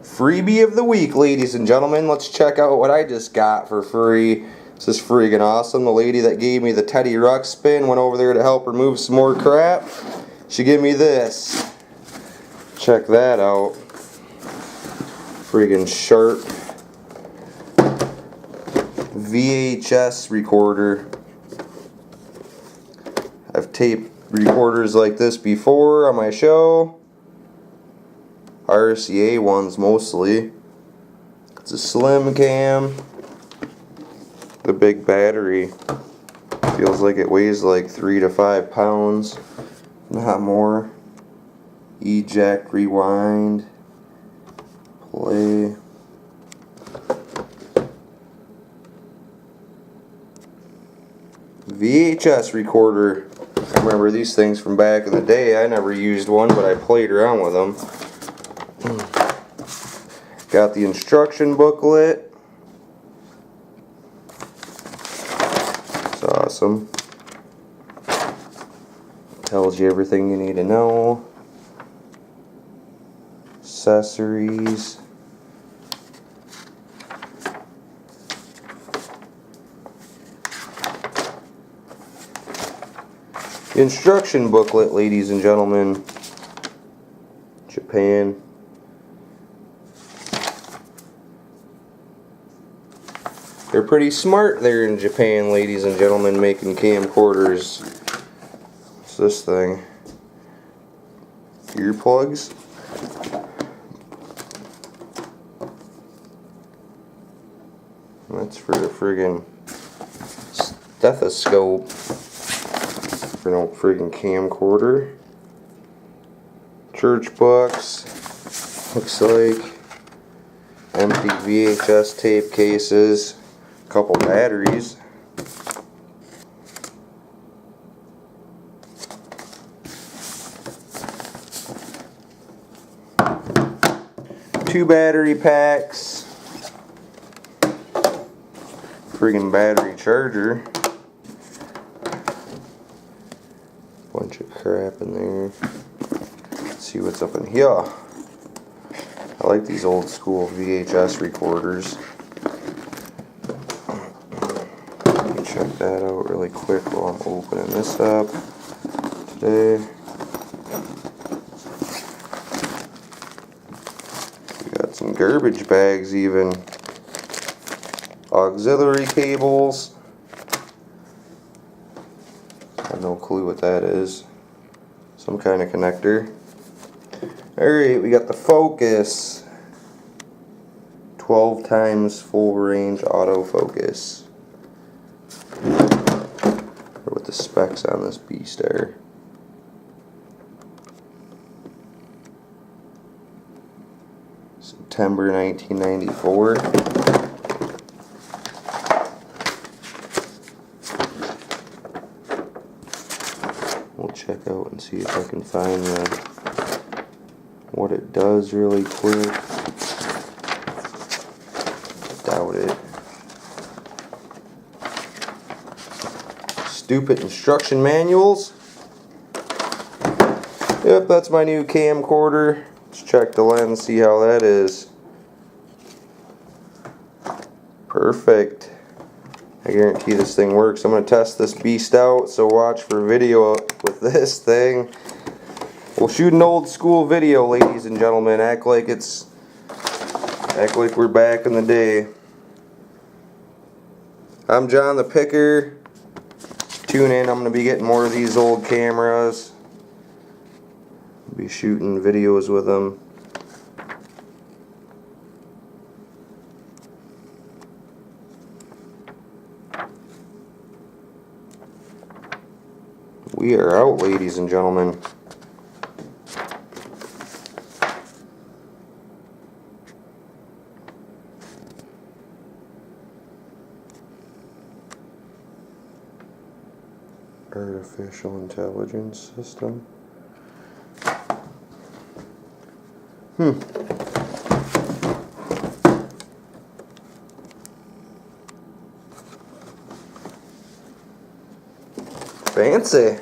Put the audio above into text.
Freebie of the week, ladies and gentlemen. Let's check out what I just got for free. This is freaking awesome. The lady that gave me the Teddy Ruxpin went over there to help remove some more crap. She gave me this. Check that out. Freaking sharp VHS recorder. I've taped recorders like this before on my show. RCA ones mostly. It's a slim cam. The big battery feels like it weighs like 3 to 5 pounds, not more. Eject, rewind, play. VHS recorder. I remember these things from back in the day. I never used one, but I played around with them. Got the instruction booklet. It's awesome. Tells you everything you need to know. Accessories. The instruction booklet, ladies and gentlemen. Japan. They're pretty smart there in Japan, ladies and gentlemen, making camcorders. What's this thing? Earplugs? That's for the friggin' stethoscope. For no friggin' camcorder. Church books. Looks like empty VHS tape cases. Couple batteries. Two battery packs. Friggin' battery charger. Bunch of crap in there. Let's see what's up in here. I like these old school VHS recorders. Check that out really quick while I'm opening this up today. We got some garbage bags even. Auxiliary cables. I have no clue what that is. Some kind of connector. Alright, we got the focus. 12 times full range autofocus. What the specs on this beast are. September 1994. We'll check out and see if I can find what it does really quick. Doubt it. Stupid instruction manuals. Yep, that's my new camcorder. Let's check the lens, see how that is. Perfect. I guarantee this thing works. I'm going to test this beast out, so watch for video with this thing. We'll shoot an old school video, ladies and gentlemen. Act like we're back in the day. I'm John the Picker. Tune in, I'm going to be getting more of these old cameras. Be shooting videos with them. We are out, ladies and gentlemen. Artificial intelligence system. Fancy.